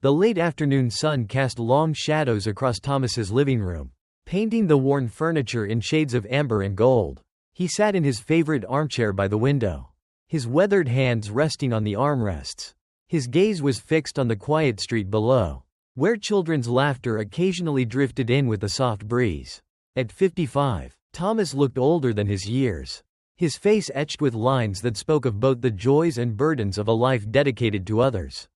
The late afternoon sun cast long shadows across Thomas's living room, painting the worn furniture in shades of amber and gold. He sat in his favorite armchair by the window, his weathered hands resting on the armrests. His gaze was fixed on the quiet street below, where children's laughter occasionally drifted in with the soft breeze. At 55, Thomas looked older than his years, his face etched with lines that spoke of both the joys and burdens of a life dedicated to others.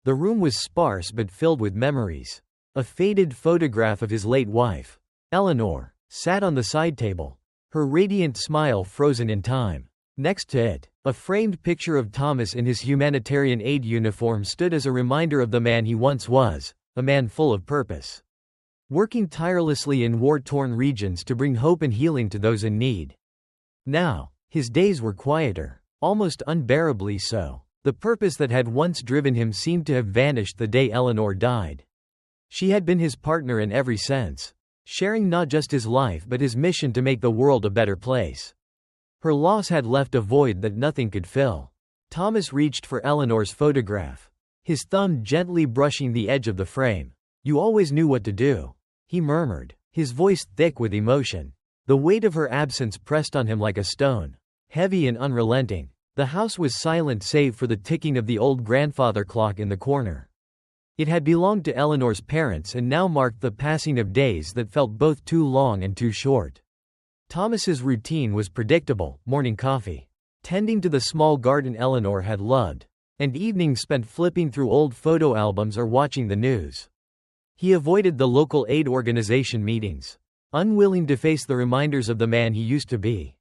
The room was sparse but filled with memories. A faded photograph of his late wife, Eleanor, sat on the side table, her radiant smile frozen in time. Next to it, a framed picture of Thomas in his humanitarian aid uniform stood as a reminder of the man he once was, a man full of purpose, working tirelessly in war-torn regions to bring hope and healing to those in need. Now, his days were quieter, almost unbearably so. The purpose that had once driven him seemed to have vanished the day Eleanor died. She had been his partner in every sense, sharing not just his life but his mission to make the world a better place. Her loss had left a void that nothing could fill. Thomas reached for Eleanor's photograph, his thumb gently brushing the edge of the frame. "You always knew what to do," he murmured, his voice thick with emotion. The weight of her absence pressed on him like a stone, heavy and unrelenting. The house was silent save for the ticking of the old grandfather clock in the corner. It had belonged to Eleanor's parents and now marked the passing of days that felt both too long and too short. Thomas's routine was predictable: morning coffee, tending to the small garden Eleanor had loved, and evenings spent flipping through old photo albums or watching the news. He avoided the local aid organization meetings, unwilling to face the reminders of the man he used to be.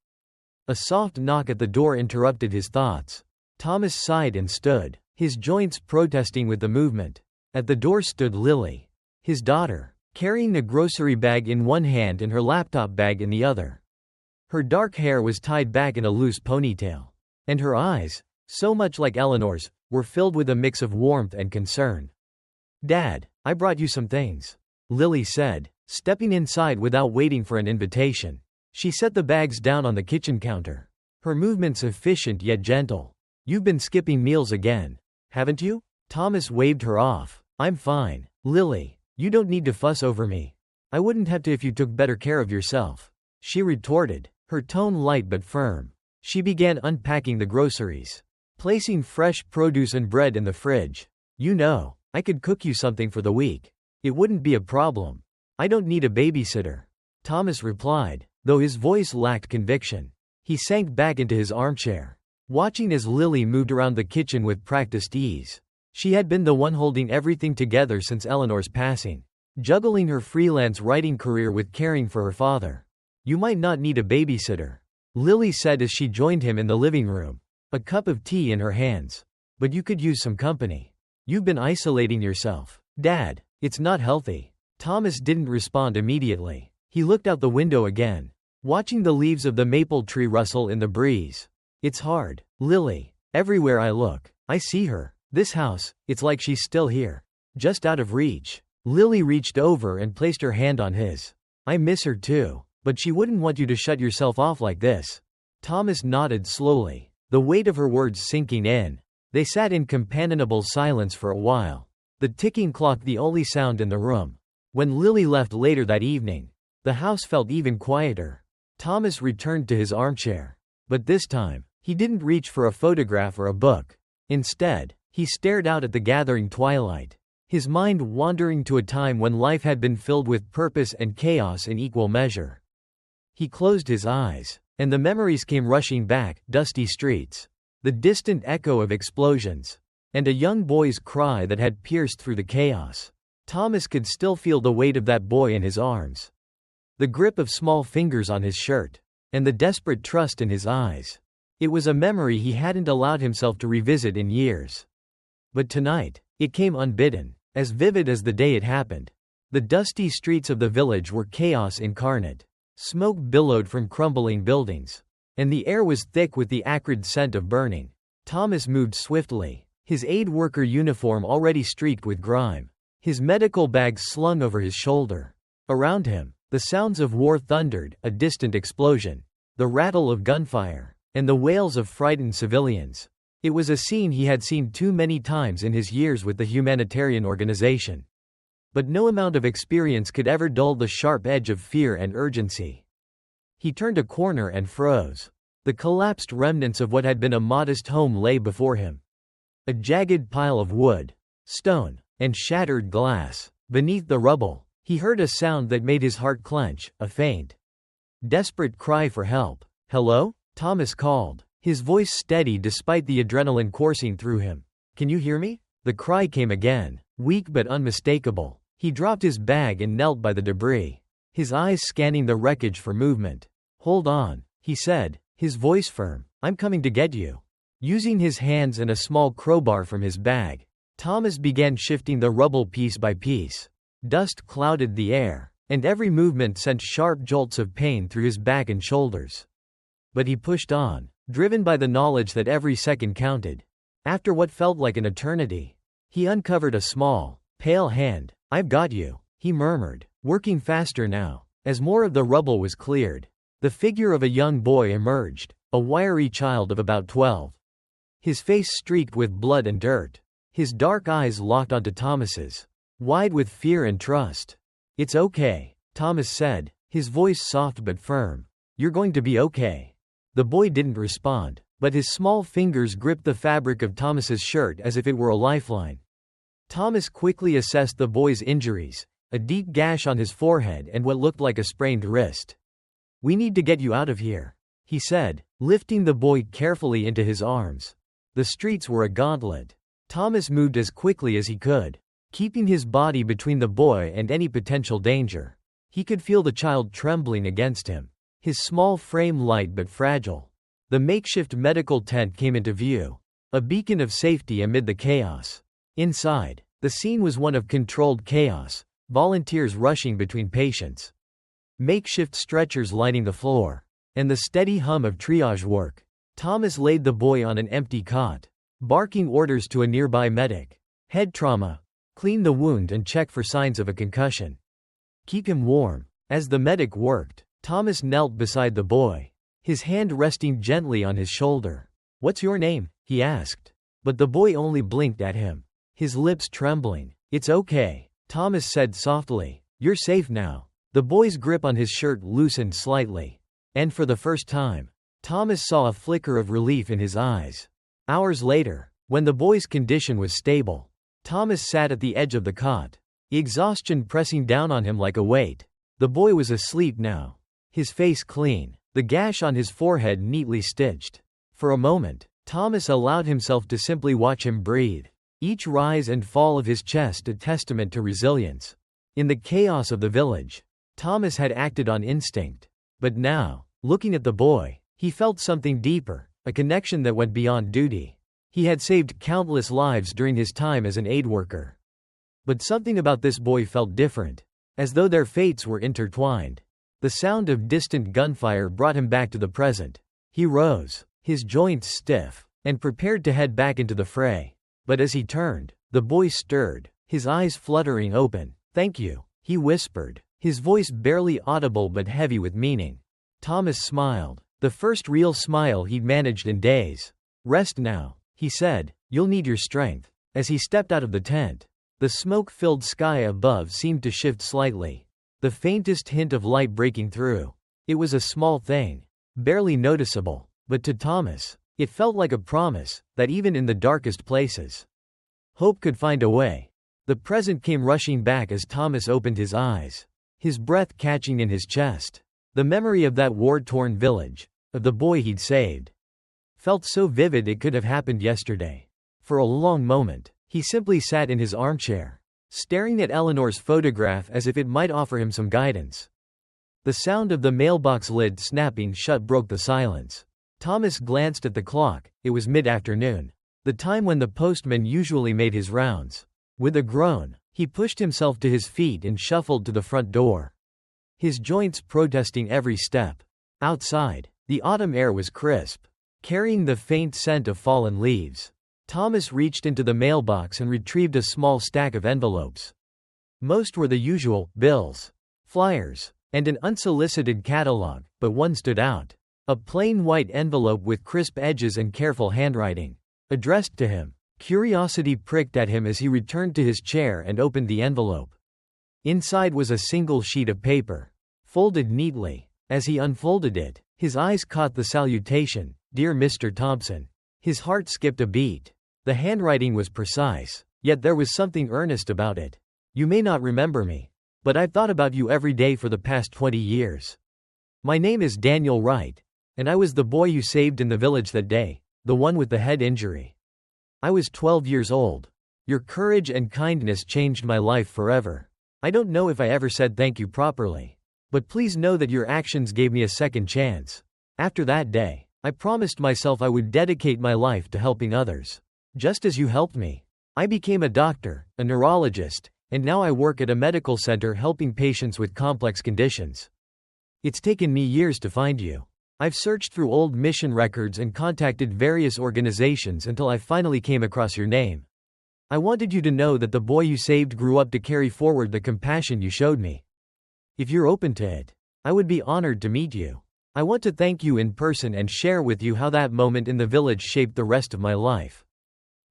A soft knock at the door interrupted his thoughts. Thomas sighed and stood, his joints protesting with the movement. At the door stood Lily, his daughter, carrying a grocery bag in one hand and her laptop bag in the other. Her dark hair was tied back in a loose ponytail, and her eyes, so much like Eleanor's, were filled with a mix of warmth and concern. "Dad, I brought you some things," Lily said, stepping inside without waiting for an invitation. She set the bags down on the kitchen counter, her movements efficient yet gentle. "You've been skipping meals again, haven't you?" Thomas waved her off. "I'm fine, Lily. You don't need to fuss over me. I wouldn't have to if you took better care of yourself," she retorted, her tone light but firm. She began unpacking the groceries, placing fresh produce and bread in the fridge. "You know, I could cook you something for the week. It wouldn't be a problem. I don't need a babysitter," Thomas replied, though his voice lacked conviction. He sank back into his armchair, watching as Lily moved around the kitchen with practiced ease. She had been the one holding everything together since Eleanor's passing, juggling her freelance writing career with caring for her father. "You might not need a babysitter," Lily said as she joined him in the living room, a cup of tea in her hands. "But you could use some company. You've been isolating yourself." "Dad, it's not healthy." Thomas didn't respond immediately. He looked out the window again, watching the leaves of the maple tree rustle in the breeze. "It's hard, Lily. Everywhere I look, I see her. This house, it's like she's still here, just out of reach." Lily reached over and placed her hand on his. "I miss her too, but she wouldn't want you to shut yourself off like this." Thomas nodded slowly, the weight of her words sinking in. They sat in companionable silence for a while, the ticking clock the only sound in the room. When Lily left later that evening, the house felt even quieter. Thomas returned to his armchair, but this time, he didn't reach for a photograph or a book. Instead, he stared out at the gathering twilight, his mind wandering to a time when life had been filled with purpose and chaos in equal measure. He closed his eyes, and the memories came rushing back: dusty streets, the distant echo of explosions, and a young boy's cry that had pierced through the chaos. Thomas could still feel the weight of that boy in his arms, the grip of small fingers on his shirt, and the desperate trust in his eyes. It was a memory he hadn't allowed himself to revisit in years. But tonight, it came unbidden, as vivid as the day it happened. The dusty streets of the village were chaos incarnate. Smoke billowed from crumbling buildings, and the air was thick with the acrid scent of burning. Thomas moved swiftly, his aid worker uniform already streaked with grime, his medical bag slung over his shoulder. Around him, the sounds of war thundered: a distant explosion, the rattle of gunfire, and the wails of frightened civilians. It was a scene he had seen too many times in his years with the humanitarian organization. But no amount of experience could ever dull the sharp edge of fear and urgency. He turned a corner and froze. The collapsed remnants of what had been a modest home lay before him. A jagged pile of wood, stone, and shattered glass. Beneath the rubble, he heard a sound that made his heart clench, a faint, desperate cry for help. "Hello?" Thomas called, his voice steady despite the adrenaline coursing through him. "Can you hear me?" The cry came again, weak but unmistakable. He dropped his bag and knelt by the debris, his eyes scanning the wreckage for movement. "Hold on," he said, his voice firm. "I'm coming to get you." Using his hands and a small crowbar from his bag, Thomas began shifting the rubble piece by piece. Dust clouded the air, and every movement sent sharp jolts of pain through his back and shoulders. But he pushed on, driven by the knowledge that every second counted. After what felt like an eternity, he uncovered a small, pale hand. "I've got you," he murmured, working faster now. As more of the rubble was cleared, the figure of a young boy emerged, a wiry child of about 12. His face streaked with blood and dirt. His dark eyes locked onto Thomas's, wide with fear and trust. "It's okay," Thomas said, his voice soft but firm. "You're going to be okay." The boy didn't respond, but his small fingers gripped the fabric of Thomas's shirt as if it were a lifeline. Thomas quickly assessed the boy's injuries, a deep gash on his forehead and what looked like a sprained wrist. "We need to get you out of here," he said, lifting the boy carefully into his arms. The streets were a gauntlet. Thomas moved as quickly as he could, keeping his body between the boy and any potential danger. He could feel the child trembling against him, his small frame light but fragile. The makeshift medical tent came into view, a beacon of safety amid the chaos. Inside, the scene was one of controlled chaos, volunteers rushing between patients, makeshift stretchers lining the floor, and the steady hum of triage work. Thomas laid the boy on an empty cot, barking orders to a nearby medic. "Head trauma. Clean the wound and check for signs of a concussion. Keep him warm." As the medic worked, Thomas knelt beside the boy, his hand resting gently on his shoulder. "What's your name?" he asked. But the boy only blinked at him, his lips trembling. "It's okay," Thomas said softly. "You're safe now." The boy's grip on his shirt loosened slightly, and for the first time, Thomas saw a flicker of relief in his eyes. Hours later, when the boy's condition was stable, Thomas sat at the edge of the cot, exhaustion pressing down on him like a weight. The boy was asleep now, his face clean, the gash on his forehead neatly stitched. For a moment, Thomas allowed himself to simply watch him breathe, each rise and fall of his chest a testament to resilience. In the chaos of the village, Thomas had acted on instinct. But now, looking at the boy, he felt something deeper, a connection that went beyond duty. He had saved countless lives during his time as an aid worker. But something about this boy felt different, as though their fates were intertwined. The sound of distant gunfire brought him back to the present. He rose, his joints stiff, and prepared to head back into the fray. But as he turned, the boy stirred, his eyes fluttering open. "Thank you," he whispered, his voice barely audible but heavy with meaning. Thomas smiled, the first real smile he'd managed in days. "Rest now," he said. "You'll need your strength." As he stepped out of the tent, the smoke-filled sky above seemed to shift slightly, the faintest hint of light breaking through. It was a small thing, barely noticeable, but to Thomas, it felt like a promise that even in the darkest places, hope could find a way. The present came rushing back as Thomas opened his eyes, his breath catching in his chest. The memory of that war-torn village, of the boy he'd saved, felt so vivid it could have happened yesterday. For a long moment, he simply sat in his armchair, staring at Eleanor's photograph as if it might offer him some guidance. The sound of the mailbox lid snapping shut broke the silence. Thomas glanced at the clock. It was mid-afternoon, the time when the postman usually made his rounds. With a groan, he pushed himself to his feet and shuffled to the front door, his joints protesting every step. Outside, the autumn air was crisp, carrying the faint scent of fallen leaves. Thomas reached into the mailbox and retrieved a small stack of envelopes. Most were the usual bills, flyers, and an unsolicited catalog, but one stood out. A plain white envelope with crisp edges and careful handwriting. addressed to him. Curiosity pricked at him as he returned to his chair and opened the envelope. Inside was a single sheet of paper, folded neatly. As he unfolded it, his eyes caught the salutation, "Dear Mr. Thompson." His heart skipped a beat. The handwriting was precise, yet there was something earnest about it. "You may not remember me, but I've thought about you every day for the past 20 years. My name is Daniel Wright, and I was the boy you saved in the village that day, the one with the head injury. I was 12 years old. Your courage and kindness changed my life forever. I don't know if I ever said thank you properly, but please know that your actions gave me a second chance. After that day, I promised myself I would dedicate my life to helping others. Just as you helped me. I became a doctor, a neurologist, and now I work at a medical center helping patients with complex conditions. It's taken me years to find you. I've searched through old mission records and contacted various organizations until I finally came across your name. I wanted you to know that the boy you saved grew up to carry forward the compassion you showed me. If you're open to it, I would be honored to meet you. I want to thank you in person and share with you how that moment in the village shaped the rest of my life.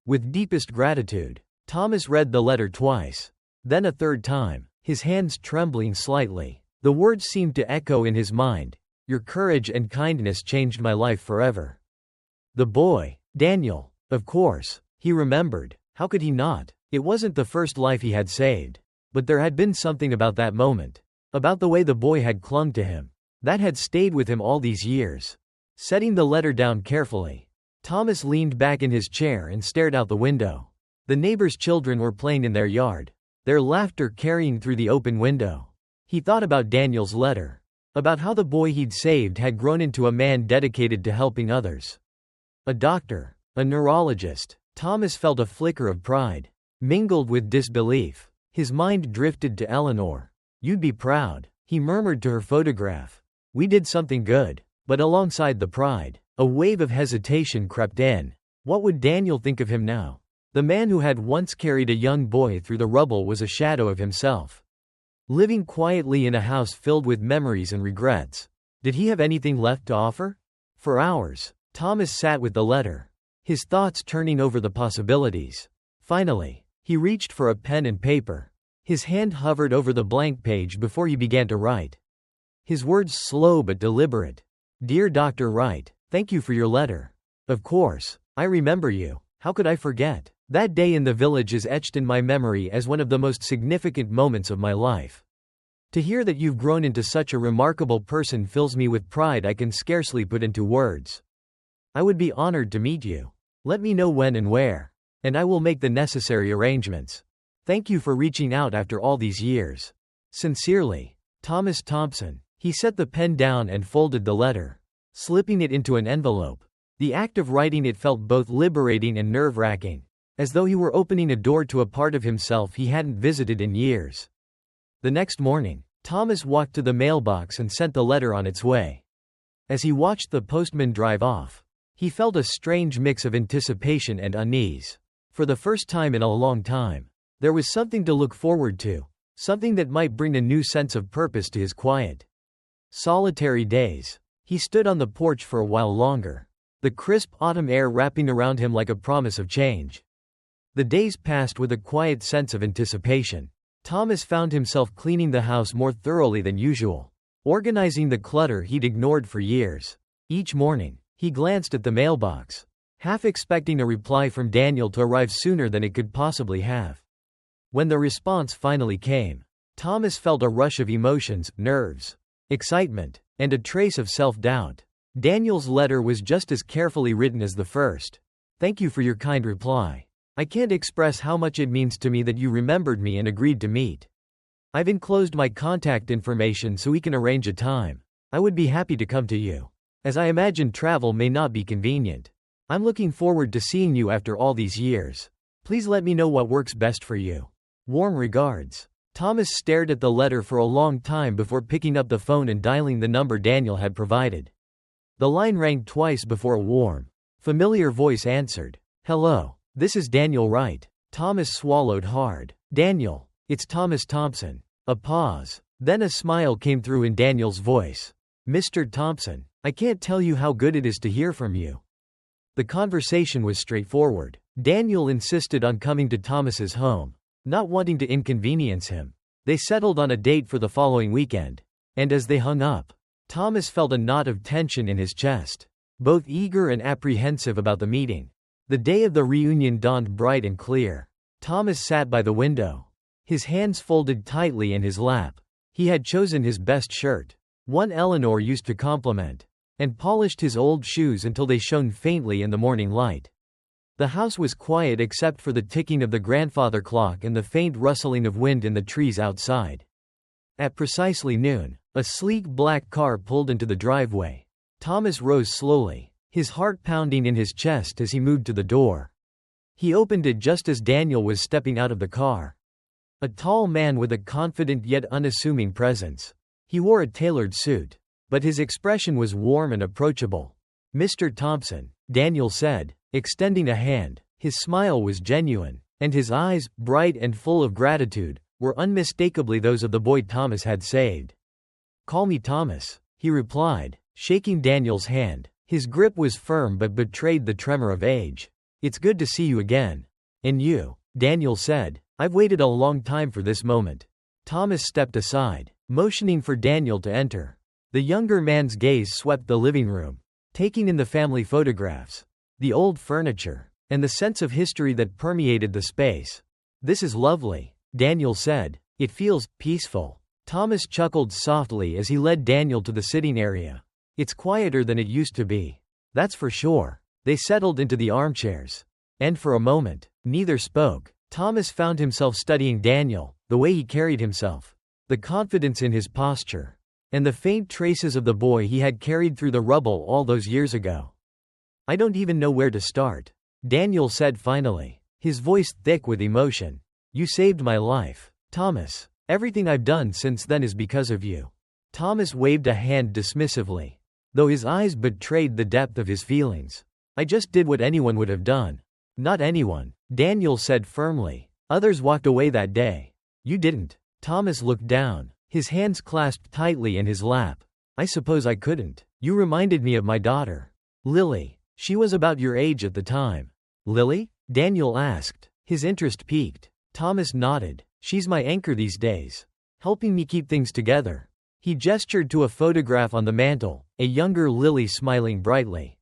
With deepest gratitude." Thomas read the letter twice, then a third time, his hands trembling slightly. The words seemed to echo in his mind. "Your courage and kindness changed my life forever." The boy, Daniel, of course, he remembered. How could he not? It wasn't the first life he had saved. But there had been something about that moment. About the way the boy had clung to him. That had stayed with him all these years. Setting the letter down carefully, Thomas leaned back in his chair and stared out the window. The neighbors' children were playing in their yard, their laughter carrying through the open window. He thought about Daniel's letter. About how the boy he'd saved had grown into a man dedicated to helping others. A doctor, a neurologist. Thomas felt a flicker of pride, mingled with disbelief. His mind drifted to Eleanor. "You'd be proud," he murmured to her photograph. "We did something good." But alongside the pride, a wave of hesitation crept in. What would Daniel think of him now? The man who had once carried a young boy through the rubble was a shadow of himself. Living quietly in a house filled with memories and regrets. Did he have anything left to offer? For hours, Thomas sat with the letter, his thoughts turning over the possibilities. Finally, he reached for a pen and paper. His hand hovered over the blank page before he began to write. His words slow but deliberate. "Dear Dr. Wright, thank you for your letter. Of course, I remember you. How could I forget? That day in the village is etched in my memory as one of the most significant moments of my life. To hear that you've grown into such a remarkable person fills me with pride I can scarcely put into words. I would be honored to meet you. Let me know when and where, and I will make the necessary arrangements. Thank you for reaching out after all these years. Sincerely, Thomas Thompson." He set the pen down and folded the letter, slipping it into an envelope. The act of writing it felt both liberating and nerve-wracking, as though he were opening a door to a part of himself he hadn't visited in years. The next morning, Thomas walked to the mailbox and sent the letter on its way. As he watched the postman drive off, he felt a strange mix of anticipation and unease. For the first time in a long time, there was something to look forward to, something that might bring a new sense of purpose to his quiet, solitary days. He stood on the porch for a while longer, the crisp autumn air wrapping around him like a promise of change. The days passed with a quiet sense of anticipation. Thomas found himself cleaning the house more thoroughly than usual, organizing the clutter he'd ignored for years. Each morning, he glanced at the mailbox, half expecting a reply from Daniel to arrive sooner than it could possibly have. When the response finally came, Thomas felt a rush of emotions, nerves, excitement, and a trace of self-doubt. Daniel's letter was just as carefully written as the first. "Thank you for your kind reply. I can't express how much it means to me that you remembered me and agreed to meet. I've enclosed my contact information so we can arrange a time. I would be happy to come to you, as I imagine travel may not be convenient. I'm looking forward to seeing you after all these years. Please let me know what works best for you. Warm regards." Thomas stared at the letter for a long time before picking up the phone and dialing the number Daniel had provided. The line rang twice before a warm, familiar voice answered. "Hello, this is Daniel Wright." Thomas swallowed hard. "Daniel, it's Thomas Thompson." A pause. Then a smile came through in Daniel's voice. "Mr. Thompson, I can't tell you how good it is to hear from you." The conversation was straightforward. Daniel insisted on coming to Thomas's home, not wanting to inconvenience him. They settled on a date for the following weekend. And as they hung up, Thomas felt a knot of tension in his chest, both eager and apprehensive about the meeting. The day of the reunion dawned bright and clear. Thomas sat by the window, his hands folded tightly in his lap. He had chosen his best shirt, one Eleanor used to compliment, and polished his old shoes until they shone faintly in the morning light. The house was quiet except for the ticking of the grandfather clock and the faint rustling of wind in the trees outside. At precisely noon, a sleek black car pulled into the driveway. Thomas rose slowly, his heart pounding in his chest as he moved to the door. He opened it just as Daniel was stepping out of the car. A tall man with a confident yet unassuming presence. He wore a tailored suit, but his expression was warm and approachable. "Mr. Thompson," Daniel said, extending a hand. His smile was genuine, and his eyes, bright and full of gratitude, were unmistakably those of the boy Thomas had saved. "Call me Thomas," he replied, shaking Daniel's hand. His grip was firm but betrayed the tremor of age. "It's good to see you again." "And you," Daniel said. "I've waited a long time for this moment." Thomas stepped aside, motioning for Daniel to enter. The younger man's gaze swept the living room, taking in the family photographs, the old furniture, and the sense of history that permeated the space. "This is lovely," Daniel said. "It feels peaceful." Thomas chuckled softly as he led Daniel to the sitting area. "It's quieter than it used to be. That's for sure." They settled into the armchairs, and for a moment, neither spoke. Thomas found himself studying Daniel, the way he carried himself, the confidence in his posture, and the faint traces of the boy he had carried through the rubble all those years ago. "I don't even know where to start," Daniel said finally, his voice thick with emotion. "You saved my life, Thomas. Everything I've done since then is because of you." Thomas waved a hand dismissively, though his eyes betrayed the depth of his feelings. "I just did what anyone would have done." "Not anyone," Daniel said firmly. "Others walked away that day. You didn't." Thomas looked down, his hands clasped tightly in his lap. "I suppose I couldn't. You reminded me of my daughter, Lily. She was about your age at the time." "Lily?" Daniel asked, his interest piqued. Thomas nodded. "She's my anchor these days, helping me keep things together." He gestured to a photograph on the mantel, a younger Lily smiling brightly,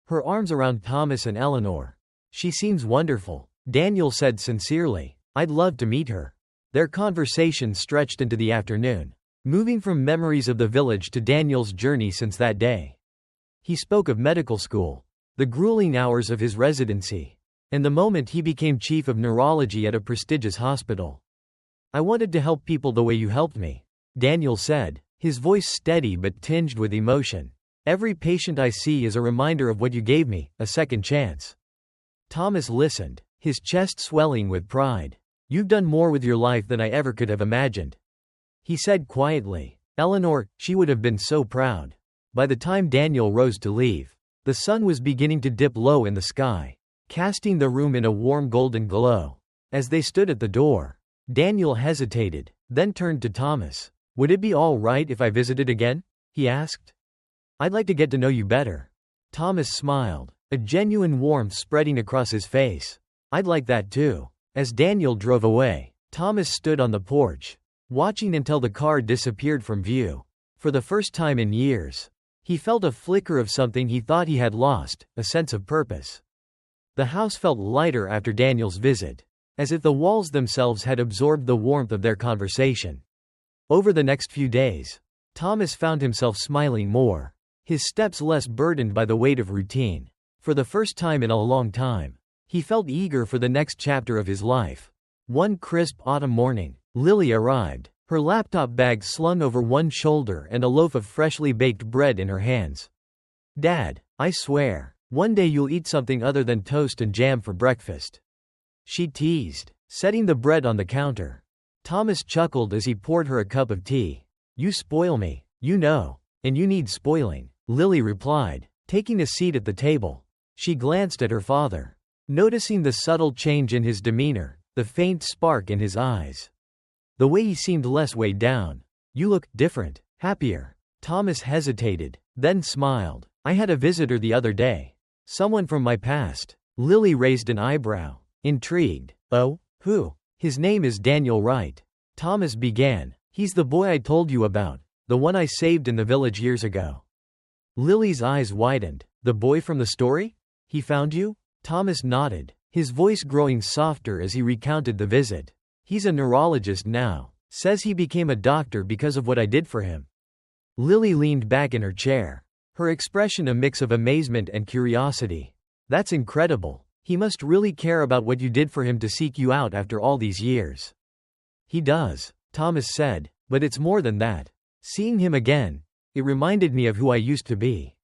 her arms around Thomas and Eleanor. "She seems wonderful," Daniel said sincerely. "I'd love to meet her." Their conversation stretched into the afternoon, moving from memories of the village to Daniel's journey since that day. He spoke of medical school, the grueling hours of his residency, and the moment he became chief of neurology at a prestigious hospital. "I wanted to help people the way you helped me," Daniel said, his voice steady but tinged with emotion. "Every patient I see is a reminder of what you gave me, a second chance." Thomas listened, his chest swelling with pride. "You've done more with your life than I ever could have imagined," he said quietly. "Eleanor, she would have been so proud." By the time Daniel rose to leave, the sun was beginning to dip low in the sky, casting the room in a warm golden glow. As they stood at the door, Daniel hesitated, then turned to Thomas. "Would it be all right if I visited again?" he asked. "I'd like to get to know you better." Thomas smiled, a genuine warmth spreading across his face. "I'd like that too." As Daniel drove away, Thomas stood on the porch, watching until the car disappeared from view. For the first time in years, he felt a flicker of something he thought he had lost, a sense of purpose. The house felt lighter after Daniel's visit, as if the walls themselves had absorbed the warmth of their conversation. Over the next few days, Thomas found himself smiling more, his steps less burdened by the weight of routine. For the first time in a long time, he felt eager for the next chapter of his life. One crisp autumn morning, Lily arrived, her laptop bag slung over one shoulder and a loaf of freshly baked bread in her hands. "Dad, I swear, one day you'll eat something other than toast and jam for breakfast," she teased, setting the bread on the counter. Thomas chuckled as he poured her a cup of tea. "You spoil me, you know, and you need spoiling," Lily replied, taking a seat at the table. She glanced at her father, noticing the subtle change in his demeanor, the faint spark in his eyes, the way he seemed less weighed down. "You look different, happier." Thomas hesitated, then smiled. "I had a visitor the other day. Someone from my past. Lily raised an eyebrow. Intrigued. Oh? Who? His name is Daniel Wright. Thomas began. He's the boy I told you about. The one I saved in the village years ago. Lily's eyes widened. The boy from the story? He found you? Thomas nodded, his voice growing softer as he recounted the visit. He's a neurologist now. Says he became a doctor because of what I did for him. Lily leaned back in her chair, her expression a mix of amazement and curiosity. That's incredible. He must really care about what you did for him to seek you out after all these years. He does, Thomas said, but it's more than that. Seeing him again, it reminded me of who I used to be.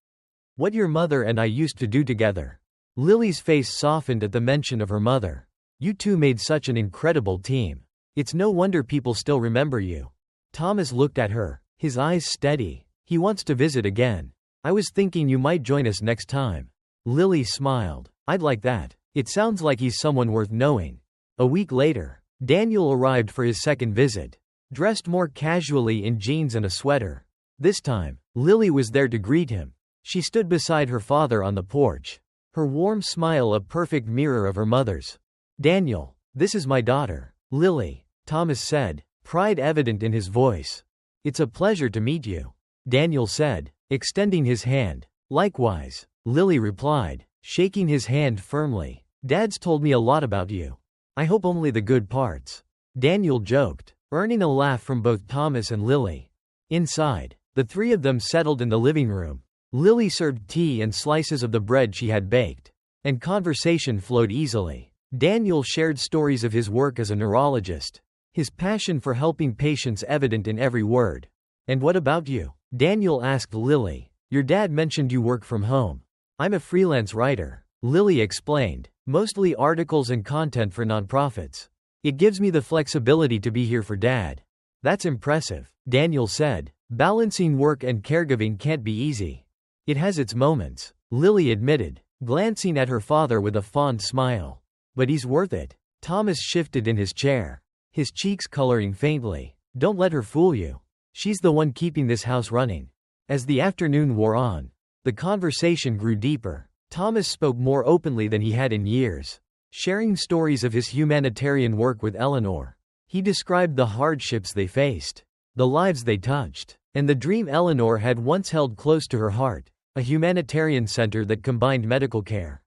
What your mother and I used to do together. Lily's face softened at the mention of her mother. You two made such an incredible team. It's no wonder people still remember you. Thomas looked at her, his eyes steady. He wants to visit again. I was thinking you might join us next time. Lily smiled. I'd like that. It sounds like he's someone worth knowing. A week later, Daniel arrived for his second visit, dressed more casually in jeans and a sweater. This time, Lily was there to greet him. She stood beside her father on the porch, her warm smile a perfect mirror of her mother's. Daniel, this is my daughter, Lily, Thomas said, pride evident in his voice. It's a pleasure to meet you, Daniel said, extending his hand. Likewise, Lily replied, shaking his hand firmly. Dad's told me a lot about you. I hope only the good parts. Daniel joked, earning a laugh from both Thomas and Lily. Inside, the three of them settled in the living room. Lily served tea and slices of the bread she had baked, and conversation flowed easily. Daniel shared stories of his work as a neurologist, his passion for helping patients evident in every word. And what about you? Daniel asked Lily. Your dad mentioned you work from home. I'm a freelance writer, Lily explained, mostly articles and content for nonprofits. It gives me the flexibility to be here for Dad. That's impressive, Daniel said. Balancing work and caregiving can't be easy. It has its moments, Lily admitted, glancing at her father with a fond smile. But he's worth it. Thomas shifted in his chair, his cheeks coloring faintly. Don't let her fool you. She's the one keeping this house running. As the afternoon wore on, the conversation grew deeper. Thomas spoke more openly than he had in years, sharing stories of his humanitarian work with Eleanor. He described the hardships they faced, the lives they touched, and the dream Eleanor had once held close to her heart, a humanitarian center that combined medical care,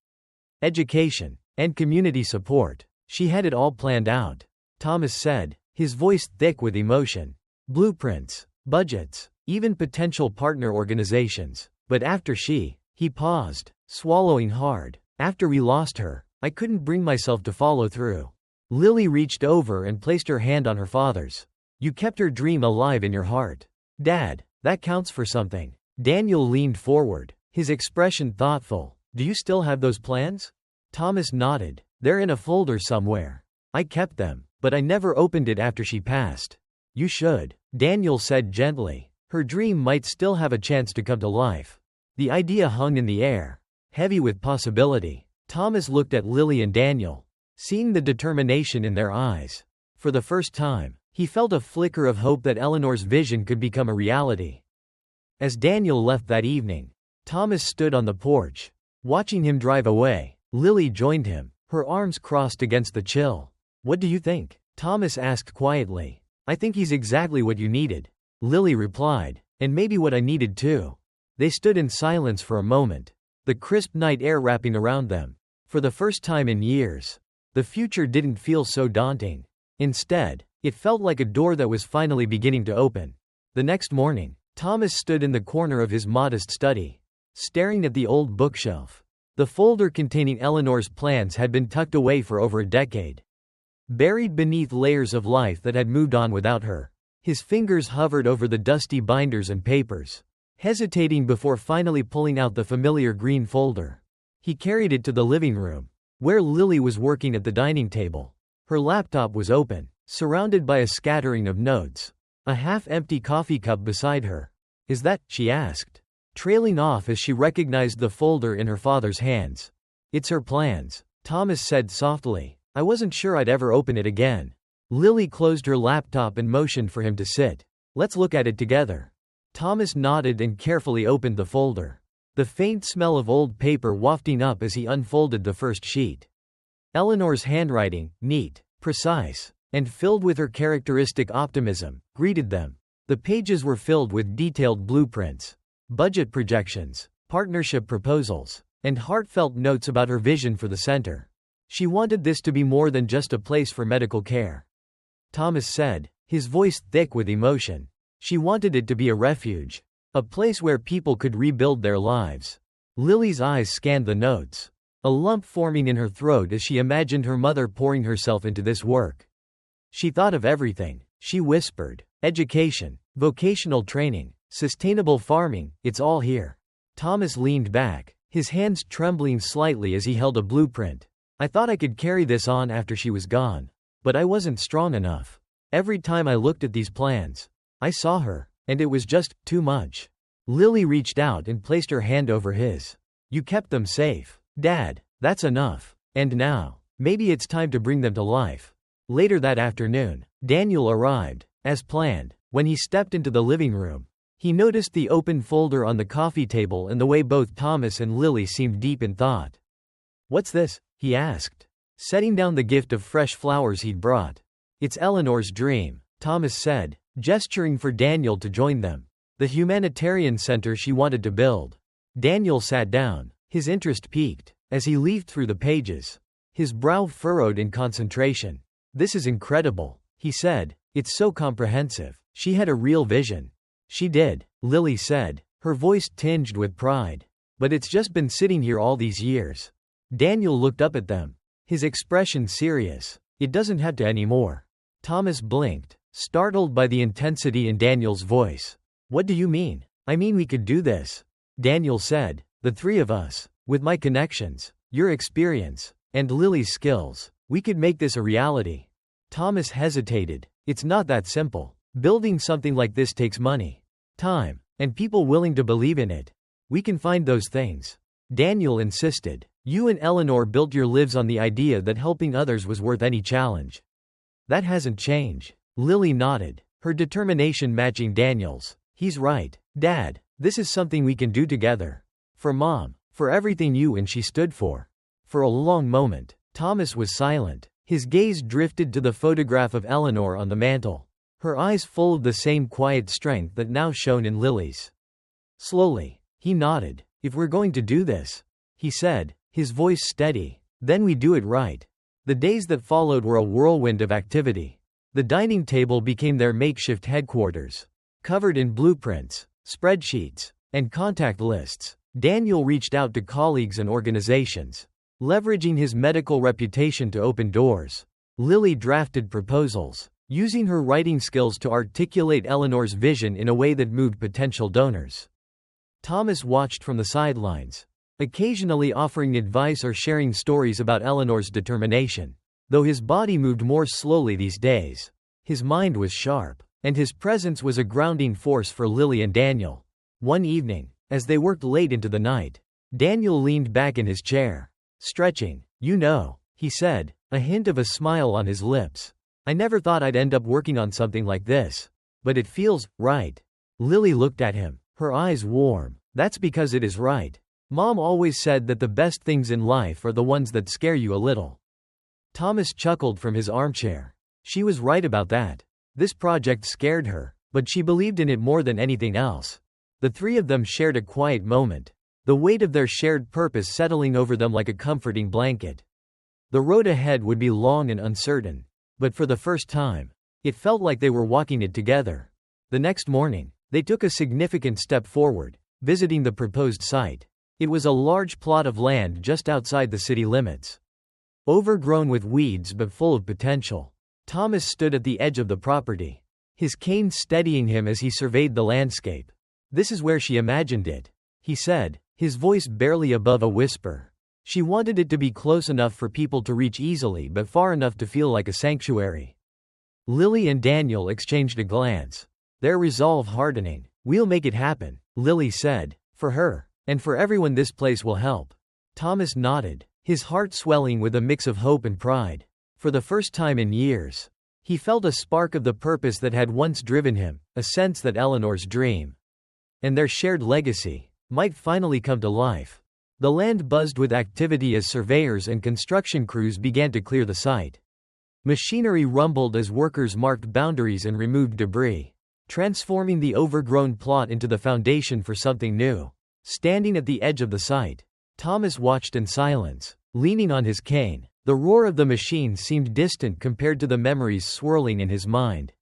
education, and community support. She had it all planned out, Thomas said, his voice thick with emotion. Blueprints, budgets, even potential partner organizations. But after he paused, swallowing hard. After we lost her, I couldn't bring myself to follow through. Lily reached over and placed her hand on her father's. You kept her dream alive in your heart. Dad, that counts for something. Daniel leaned forward, his expression thoughtful. Do you still have those plans? Thomas nodded. They're in a folder somewhere. I kept them, but I never opened it after she passed. You should, Daniel said gently. Her dream might still have a chance to come to life. The idea hung in the air, heavy with possibility. Thomas looked at Lily and Daniel, seeing the determination in their eyes. For the first time, he felt a flicker of hope that Eleanor's vision could become a reality. As Daniel left that evening, Thomas stood on the porch, watching him drive away. Lily joined him, her arms crossed against the chill. What do you think? Thomas asked quietly. I think he's exactly what you needed, Lily replied, and maybe what I needed too. They stood in silence for a moment, the crisp night air wrapping around them. For the first time in years, the future didn't feel so daunting. Instead, it felt like a door that was finally beginning to open. The next morning, Thomas stood in the corner of his modest study, staring at the old bookshelf. The folder containing Eleanor's plans had been tucked away for over a decade, buried beneath layers of life that had moved on without her. His fingers hovered over the dusty binders and papers, hesitating before finally pulling out the familiar green folder. He carried it to the living room, where Lily was working at the dining table. Her laptop was open, surrounded by a scattering of notes, a half-empty coffee cup beside her. Is that, she asked, trailing off as she recognized the folder in her father's hands. It's her plans, Thomas said softly. I wasn't sure I'd ever open it again. Lily closed her laptop and motioned for him to sit. Let's look at it together. Thomas nodded and carefully opened the folder. the faint smell of old paper wafting up as he unfolded the first sheet. Eleanor's handwriting, neat, precise, and filled with her characteristic optimism, greeted them. The pages were filled with detailed blueprints, budget projections, partnership proposals, and heartfelt notes about her vision for the center. She wanted this to be more than just a place for medical care. Thomas said, his voice thick with emotion. She wanted it to be a refuge, a place where people could rebuild their lives. Lily's eyes scanned the notes, a lump forming in her throat as she imagined her mother pouring herself into this work. She thought of everything, she whispered. Education, vocational training, sustainable farming, it's all here. Thomas leaned back, his hands trembling slightly as he held a blueprint. I thought I could carry this on after she was gone. But I wasn't strong enough. Every time I looked at these plans, I saw her, and it was just too much. Lily reached out and placed her hand over his. You kept them safe, Dad, that's enough. And now, maybe it's time to bring them to life. Later that afternoon, Daniel arrived, as planned. When he stepped into the living room, he noticed the open folder on the coffee table and the way both Thomas and Lily seemed deep in thought. What's this? He asked, setting down the gift of fresh flowers he'd brought. It's Eleanor's dream, Thomas said, gesturing for Daniel to join them. The humanitarian center she wanted to build. Daniel sat down, his interest piqued, as he leafed through the pages. His brow furrowed in concentration. This is incredible, he said. It's so comprehensive. She had a real vision. She did, Lily said, her voice tinged with pride. But it's just been sitting here all these years. Daniel looked up at them, his expression serious. It doesn't have to anymore. Thomas blinked, startled by the intensity in Daniel's voice. What do you mean? I mean we could do this, Daniel said. The three of us, with my connections, your experience, and Lily's skills, we could make this a reality. Thomas hesitated. It's not that simple. Building something like this takes money, time, and people willing to believe in it. We can find those things. Daniel insisted. You and Eleanor built your lives on the idea that helping others was worth any challenge. That hasn't changed. Lily nodded, her determination matching Daniel's. He's right, Dad. This is something we can do together. For Mom, for everything you and she stood for. For a long moment, Thomas was silent. His gaze drifted to the photograph of Eleanor on the mantel, her eyes full of the same quiet strength that now shone in Lily's. Slowly, he nodded. If we're going to do this, he said, his voice steady, then we do it right. The days that followed were a whirlwind of activity. The dining table became their makeshift headquarters. Covered in blueprints, spreadsheets, and contact lists, Daniel reached out to colleagues and organizations, leveraging his medical reputation to open doors. Lily drafted proposals, using her writing skills to articulate Eleanor's vision in a way that moved potential donors. Thomas watched from the sidelines, occasionally offering advice or sharing stories about Eleanor's determination. Though his body moved more slowly these days, his mind was sharp, and his presence was a grounding force for Lily and Daniel. One evening, as they worked late into the night, Daniel leaned back in his chair, stretching. You know, he said, a hint of a smile on his lips. I never thought I'd end up working on something like this. But it feels right. Lily looked at him, her eyes warm. That's because it is right. Mom always said that the best things in life are the ones that scare you a little. Thomas chuckled from his armchair. She was right about that. This project scared her, but she believed in it more than anything else. The three of them shared a quiet moment, the weight of their shared purpose settling over them like a comforting blanket. The road ahead would be long and uncertain, but for the first time, it felt like they were walking it together. The next morning, they took a significant step forward, visiting the proposed site. It was a large plot of land just outside the city limits. Overgrown with weeds but full of potential. Thomas stood at the edge of the property, his cane steadying him as he surveyed the landscape. This is where she imagined it, he said, his voice barely above a whisper. She wanted it to be close enough for people to reach easily but far enough to feel like a sanctuary. Lily and Daniel exchanged a glance, their resolve hardening. We'll make it happen, Lily said. For her, and for everyone this place will help. Thomas nodded, his heart swelling with a mix of hope and pride. For the first time in years, he felt a spark of the purpose that had once driven him, a sense that Eleanor's dream and their shared legacy might finally come to life. The land buzzed with activity as surveyors and construction crews began to clear the site. Machinery rumbled as workers marked boundaries and removed debris, transforming the overgrown plot into the foundation for something new. Standing at the edge of the site, Thomas watched in silence, leaning on his cane. The roar of the machine seemed distant compared to the memories swirling in his mind.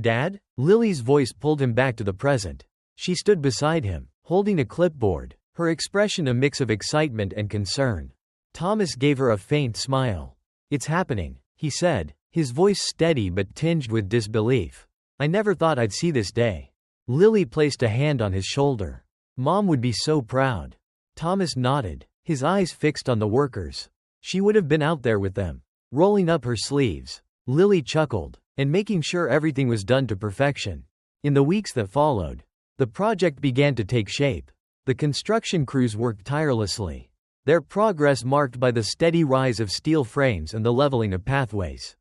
"Dad?" Lily's voice pulled him back to the present. She stood beside him, holding a clipboard, her expression a mix of excitement and concern. Thomas gave her a faint smile. "It's happening," he said, his voice steady but tinged with disbelief. "I never thought I'd see this day." Lily placed a hand on his shoulder. "Mom would be so proud." Thomas nodded, his eyes fixed on the workers. She would have been out there with them, rolling up her sleeves. Lily chuckled, and making sure everything was done to perfection. In the weeks that followed, the project began to take shape. The construction crews worked tirelessly, their progress marked by the steady rise of steel frames and the leveling of pathways.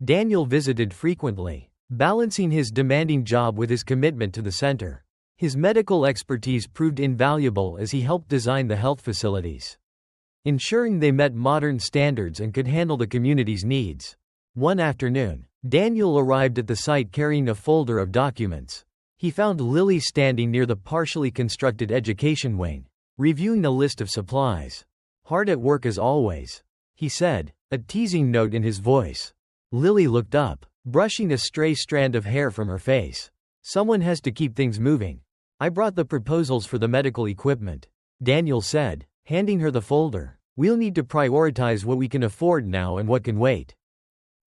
Daniel visited frequently, balancing his demanding job with his commitment to the center. His medical expertise proved invaluable as he helped design the health facilities, ensuring they met modern standards and could handle the community's needs. One afternoon, Daniel arrived at the site carrying a folder of documents. He found Lily standing near the partially constructed education wing, reviewing a list of supplies. "Hard at work as always," he said, a teasing note in his voice. Lily looked up, brushing a stray strand of hair from her face. "Someone has to keep things moving." "I brought the proposals for the medical equipment," Daniel said, handing her the folder. "We'll need to prioritize what we can afford now and what can wait."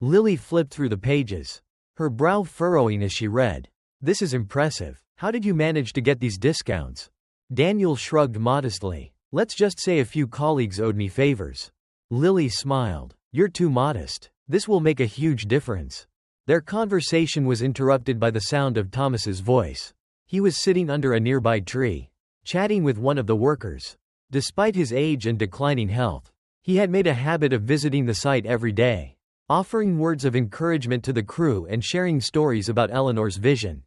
Lily flipped through the pages, her brow furrowing as she read. "This is impressive. How did you manage to get these discounts?" Daniel shrugged modestly. "Let's just say a few colleagues owed me favors." Lily smiled. "You're too modest. This will make a huge difference." Their conversation was interrupted by the sound of Thomas's voice. He was sitting under a nearby tree, chatting with one of the workers. Despite his age and declining health, he had made a habit of visiting the site every day, offering words of encouragement to the crew and sharing stories about Eleanor's vision.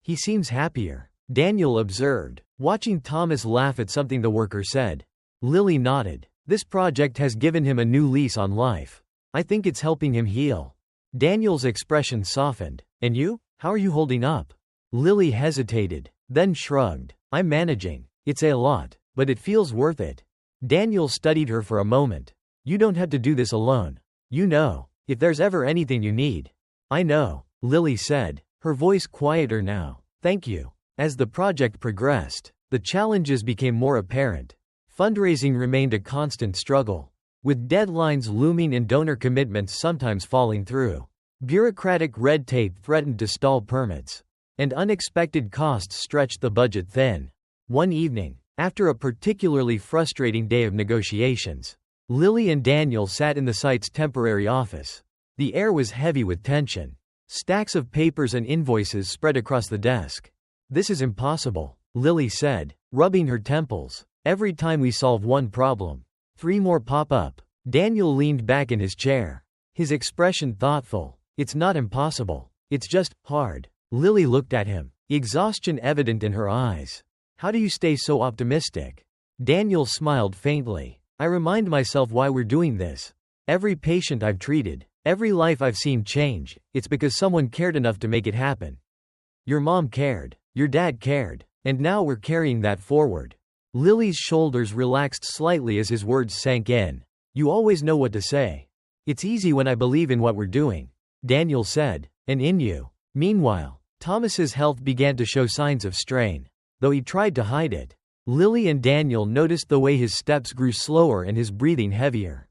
"He seems happier," Daniel observed, watching Thomas laugh at something the worker said. Lily nodded. "This project has given him a new lease on life. I think it's helping him heal." Daniel's expression softened. "And you? How are you holding up?" Lily hesitated, then shrugged. "I'm managing. It's a lot, but it feels worth it." Daniel studied her for a moment. "You don't have to do this alone. You know, if there's ever anything you need." "I know," Lily said, her voice quieter now. "Thank you." As the project progressed, the challenges became more apparent. Fundraising remained a constant struggle, with deadlines looming and donor commitments sometimes falling through. Bureaucratic red tape threatened to stall permits, and unexpected costs stretched the budget thin. One evening, after a particularly frustrating day of negotiations, Lily and Daniel sat in the site's temporary office. The air was heavy with tension. Stacks of papers and invoices spread across the desk. "This is impossible," Lily said, rubbing her temples. "Every time we solve one problem, 3 more pop up." Daniel leaned back in his chair, his expression thoughtful. "It's not impossible. It's just hard." Lily looked at him, exhaustion evident in her eyes. "How do you stay so optimistic?" Daniel smiled faintly. "I remind myself why we're doing this. Every patient I've treated, every life I've seen change, it's because someone cared enough to make it happen. Your mom cared, your dad cared, and now we're carrying that forward." Lily's shoulders relaxed slightly as his words sank in. "You always know what to say. It's easy when I believe in what we're doing," Daniel said, "and in you." Meanwhile, Thomas's health began to show signs of strain, though he tried to hide it. Lily and Daniel noticed the way his steps grew slower and his breathing heavier.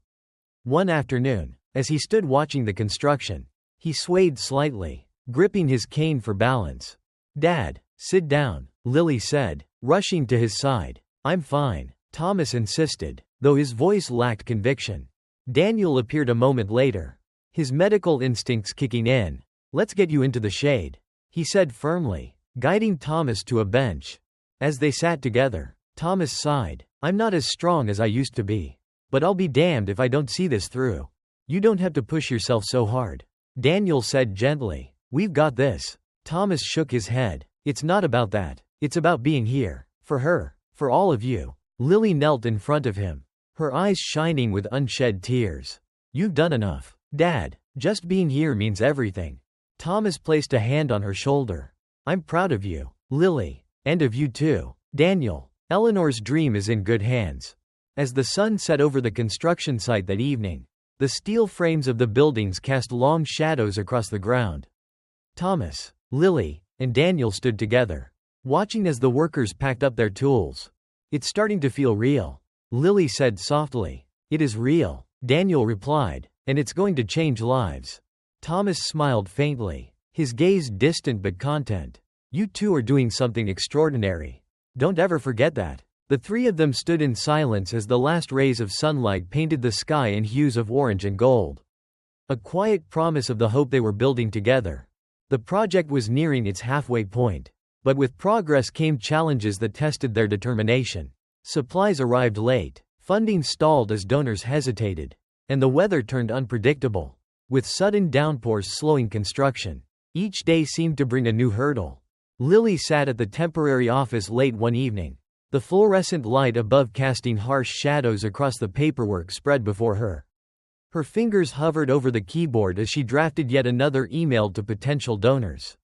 One afternoon, as he stood watching the construction, he swayed slightly, gripping his cane for balance. "Dad, sit down," Lily said, rushing to his side. "I'm fine," Thomas insisted, though his voice lacked conviction. Daniel appeared a moment later, his medical instincts kicking in. "Let's get you into the shade," he said firmly, guiding Thomas to a bench. As they sat together, Thomas sighed. "I'm not as strong as I used to be. But I'll be damned if I don't see this through." "You don't have to push yourself so hard," Daniel said gently. "We've got this." Thomas shook his head. "It's not about that. It's about being here." For her. For all of you. Lily knelt in front of him, her eyes shining with unshed tears. You've done enough. Dad, just being here means everything. Thomas placed a hand on her shoulder. I'm proud of you, Lily. And of you too, Daniel. Eleanor's dream is in good hands. As the sun set over the construction site that evening, the steel frames of the buildings cast long shadows across the ground. Thomas, Lily, and Daniel stood together, watching as the workers packed up their tools. It's starting to feel real, Lily said softly. It is real, Daniel replied, and it's going to change lives. Thomas smiled faintly, his gaze distant but content. You two are doing something extraordinary. Don't ever forget that. The three of them stood in silence as the last rays of sunlight painted the sky in hues of orange and gold. A quiet promise of the hope they were building together. The project was nearing its halfway point. But with progress came challenges that tested their determination. Supplies arrived late, funding stalled as donors hesitated, and the weather turned unpredictable, with sudden downpours slowing construction. Each day seemed to bring a new hurdle. Lily sat at the temporary office late one evening, the fluorescent light above casting harsh shadows across the paperwork spread before her. Her fingers hovered over the keyboard as she drafted yet another email to potential donors.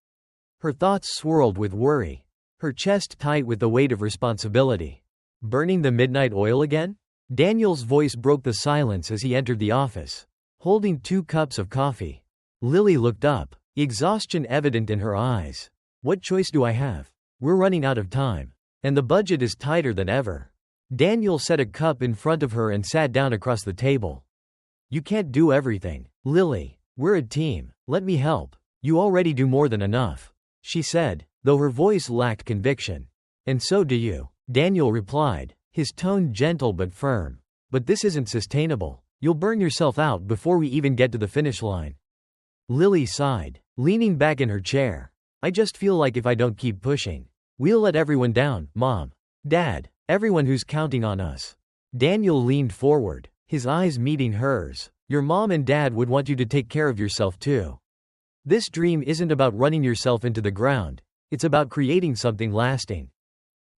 Her thoughts swirled with worry, her chest tight with the weight of responsibility. Burning the midnight oil again? Daniel's voice broke the silence as he entered the office, holding 2 cups of coffee. Lily looked up, exhaustion evident in her eyes. What choice do I have? We're running out of time, and the budget is tighter than ever. Daniel set a cup in front of her and sat down across the table. You can't do everything, Lily. We're a team. Let me help. You already do more than enough, she said, though her voice lacked conviction. And so do you, Daniel replied, his tone gentle but firm. But this isn't sustainable. You'll burn yourself out before we even get to the finish line. Lily sighed, leaning back in her chair. I just feel like if I don't keep pushing, we'll let everyone down, Mom, Dad, everyone who's counting on us. Daniel leaned forward, his eyes meeting hers. Your mom and dad would want you to take care of yourself too. This dream isn't about running yourself into the ground, it's about creating something lasting.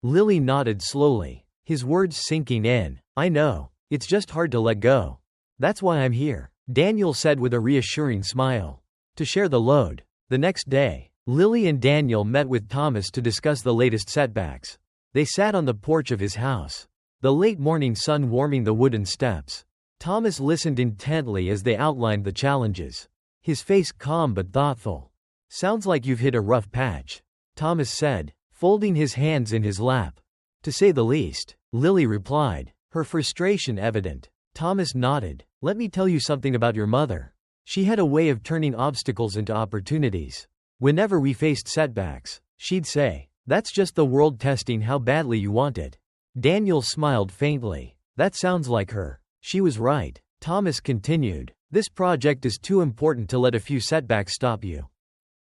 Lily nodded slowly, his words sinking in. I know, it's just hard to let go. That's why I'm here, Daniel said with a reassuring smile. To share the load. The next day, Lily and Daniel met with Thomas to discuss the latest setbacks. They sat on the porch of his house, the late morning sun warming the wooden steps. Thomas listened intently as they outlined the challenges, his face calm but thoughtful. Sounds like you've hit a rough patch, Thomas said, folding his hands in his lap. To say the least, Lily replied, her frustration evident. Thomas nodded. Let me tell you something about your mother. She had a way of turning obstacles into opportunities. Whenever we faced setbacks, she'd say, that's just the world testing how badly you want it. Daniel smiled faintly. That sounds like her. She was right. Thomas continued. This project is too important to let a few setbacks stop you.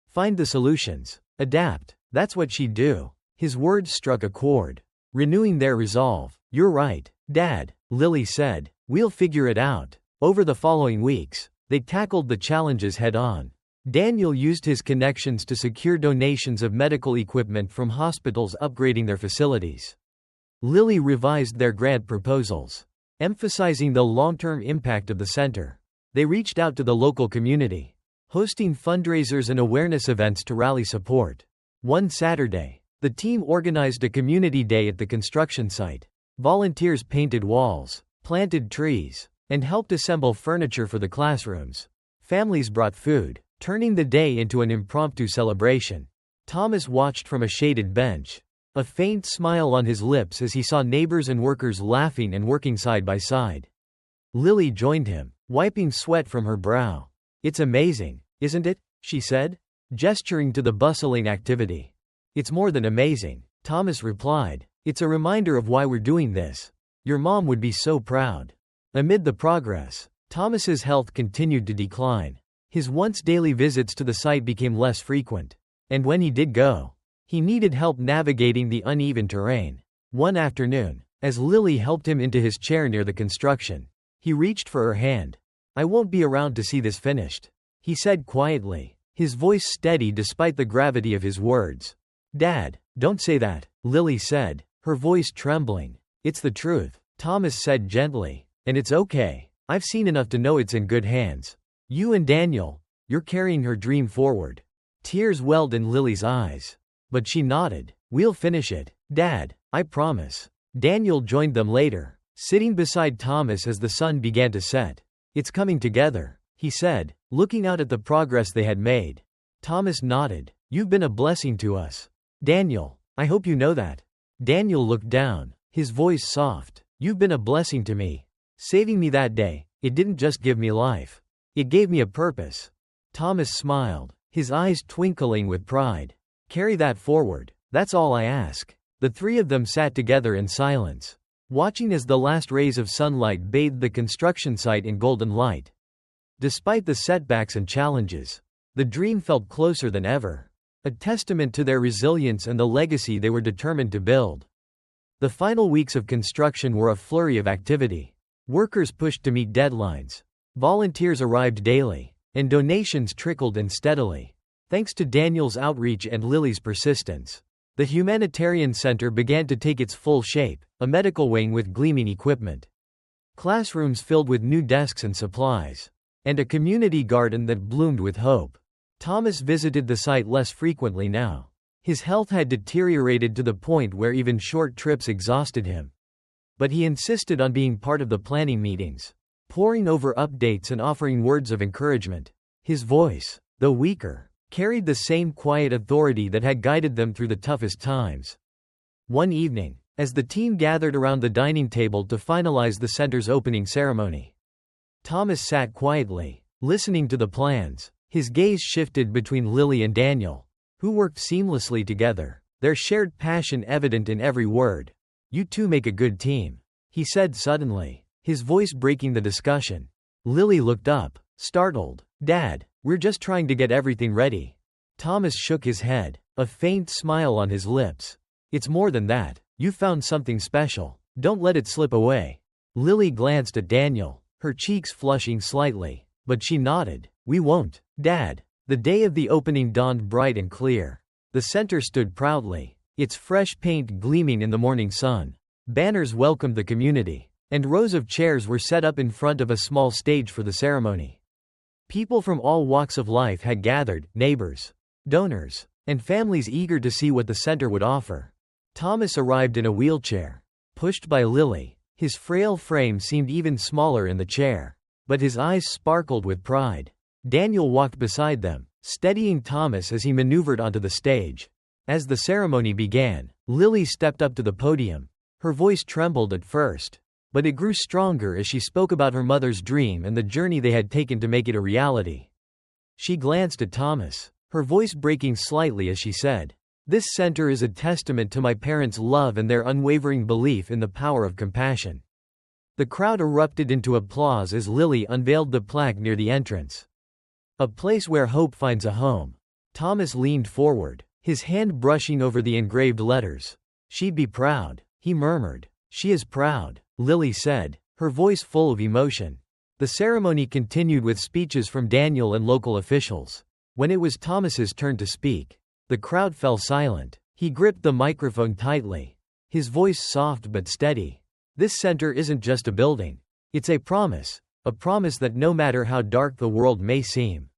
Find the solutions. Adapt. That's what she'd do. His words struck a chord, renewing their resolve. You're right, Dad, Lily said. We'll figure it out. Over the following weeks, they tackled the challenges head-on. Daniel used his connections to secure donations of medical equipment from hospitals upgrading their facilities. Lily revised their grant proposals, emphasizing the long-term impact of the center. They reached out to the local community, hosting fundraisers and awareness events to rally support. One Saturday, the team organized a community day at the construction site. Volunteers painted walls, planted trees, and helped assemble furniture for the classrooms. Families brought food, turning the day into an impromptu celebration. Thomas watched from a shaded bench, a faint smile on his lips as he saw neighbors and workers laughing and working side by side. Lily joined him, wiping sweat from her brow. It's amazing, isn't it? She said, gesturing to the bustling activity. It's more than amazing, Thomas replied. It's a reminder of why we're doing this. Your mom would be so proud. Amid the progress, Thomas's health continued to decline. His once daily visits to the site became less frequent. And when he did go, he needed help navigating the uneven terrain. One afternoon, as Lily helped him into his chair near the construction, he reached for her hand. I won't be around to see this finished, he said quietly, his voice steady despite the gravity of his words. Dad, don't say that, Lily said. her voice trembling. "It's the truth," Thomas said gently. "And it's okay. I've seen enough to know it's in good hands. You and Daniel, you're carrying her dream forward." Tears welled in Lily's eyes. But she nodded. "We'll finish it, Dad, I promise." Daniel joined them later, sitting beside Thomas as the sun began to set. "It's coming together," he said, looking out at the progress they had made. Thomas nodded. "You've been a blessing to us, Daniel. I hope you know that." Daniel looked down, his voice soft. "You've been a blessing to me. Saving me that day, it didn't just give me life. It gave me a purpose." Thomas smiled, his eyes twinkling with pride. "Carry that forward, that's all I ask." The three of them sat together in silence, watching as the last rays of sunlight bathed the construction site in golden light. Despite the setbacks and challenges, the dream felt closer than ever, a testament to their resilience and the legacy they were determined to build. The final weeks of construction were a flurry of activity. Workers pushed to meet deadlines. Volunteers arrived daily, and donations trickled in steadily. Thanks to Daniel's outreach and Lily's persistence, the humanitarian center began to take its full shape, a medical wing with gleaming equipment, classrooms filled with new desks and supplies, and a community garden that bloomed with hope. Thomas visited the site less frequently now. His health had deteriorated to the point where even short trips exhausted him. But he insisted on being part of the planning meetings, poring over updates and offering words of encouragement. His voice, though weaker, carried the same quiet authority that had guided them through the toughest times. One evening, as the team gathered around the dining table to finalize the center's opening ceremony, Thomas sat quietly, listening to the plans. His gaze shifted between Lily and Daniel, who worked seamlessly together, their shared passion evident in every word. "You two make a good team," he said suddenly, his voice breaking the discussion. Lily looked up, startled. "Dad, we're just trying to get everything ready." Thomas shook his head, a faint smile on his lips. "It's more than that. You found something special. Don't let it slip away." Lily glanced at Daniel, her cheeks flushing slightly, but she nodded. "We won't, Dad." The day of the opening dawned bright and clear. The center stood proudly, its fresh paint gleaming in the morning sun. Banners welcomed the community, and rows of chairs were set up in front of a small stage for the ceremony. People from all walks of life had gathered, neighbors, donors, and families eager to see what the center would offer. Thomas arrived in a wheelchair, pushed by Lily. His frail frame seemed even smaller in the chair, but his eyes sparkled with pride. Daniel walked beside them, steadying Thomas as he maneuvered onto the stage. As the ceremony began, Lily stepped up to the podium. Her voice trembled at first, but it grew stronger as she spoke about her mother's dream and the journey they had taken to make it a reality. She glanced at Thomas, her voice breaking slightly as she said, "This center is a testament to my parents' love and their unwavering belief in the power of compassion." The crowd erupted into applause as Lily unveiled the plaque near the entrance. "A place where hope finds a home." Thomas leaned forward, his hand brushing over the engraved letters. "She'd be proud," he murmured. "She is proud," Lily said, her voice full of emotion. The ceremony continued with speeches from Daniel and local officials. When it was Thomas's turn to speak, the crowd fell silent. He gripped the microphone tightly, his voice soft but steady. "This center isn't just a building. It's a promise that no matter how dark the world may seem,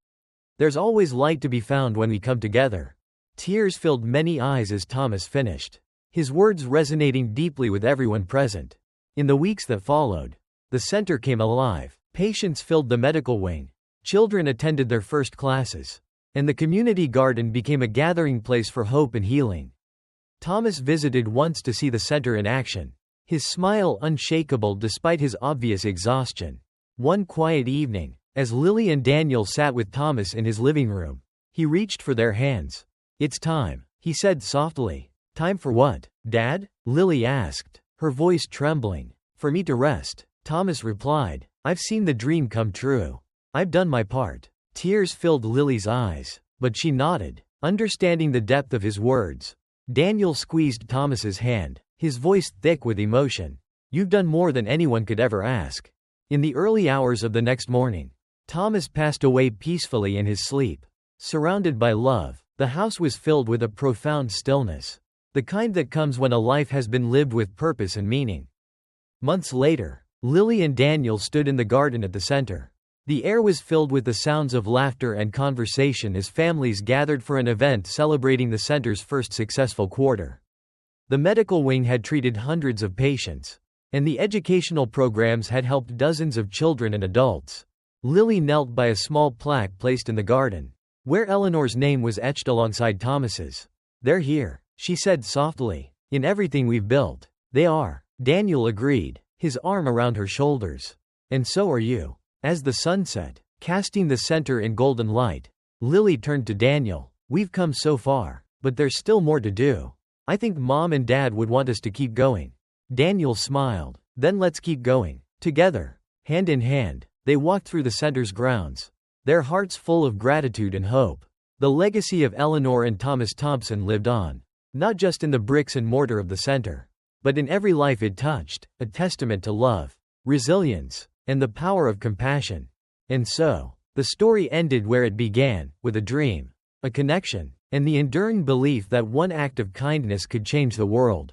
there's always light to be found when we come together." Tears filled many eyes as Thomas finished, his words resonating deeply with everyone present. In the weeks that followed, the center came alive. Patients filled the medical wing, children attended their first classes, and the community garden became a gathering place for hope and healing. Thomas visited once to see the center in action, his smile unshakable despite his obvious exhaustion. One quiet evening, as Lily and Daniel sat with Thomas in his living room, he reached for their hands. "It's time," he said softly. "Time for what, Dad?" Lily asked, her voice trembling. "For me to rest," Thomas replied. "I've seen the dream come true. I've done my part." Tears filled Lily's eyes, but she nodded, understanding the depth of his words. Daniel squeezed Thomas's hand, his voice thick with emotion. "You've done more than anyone could ever ask." In the early hours of the next morning, Thomas passed away peacefully in his sleep. Surrounded by love, the house was filled with a profound stillness. The kind that comes when a life has been lived with purpose and meaning. Months later, Lily and Daniel stood in the garden at the center. The air was filled with the sounds of laughter and conversation as families gathered for an event celebrating the center's first successful quarter. The medical wing had treated hundreds of patients, and the educational programs had helped dozens of children and adults. Lily knelt by a small plaque placed in the garden, where Eleanor's name was etched alongside Thomas's. "They're here," she said softly. "In everything we've built." "They are," Daniel agreed, his arm around her shoulders. "And so are you." As the sun set, casting the center in golden light, Lily turned to Daniel. "We've come so far, but there's still more to do. I think Mom and Dad would want us to keep going." Daniel smiled. "Then let's keep going." Together, hand in hand, they walked through the center's grounds, their hearts full of gratitude and hope. The legacy of Eleanor and Thomas Thompson lived on, not just in the bricks and mortar of the center, but in every life it touched, a testament to love, resilience, and the power of compassion. And so, the story ended where it began, with a dream, a connection, and the enduring belief that one act of kindness could change the world.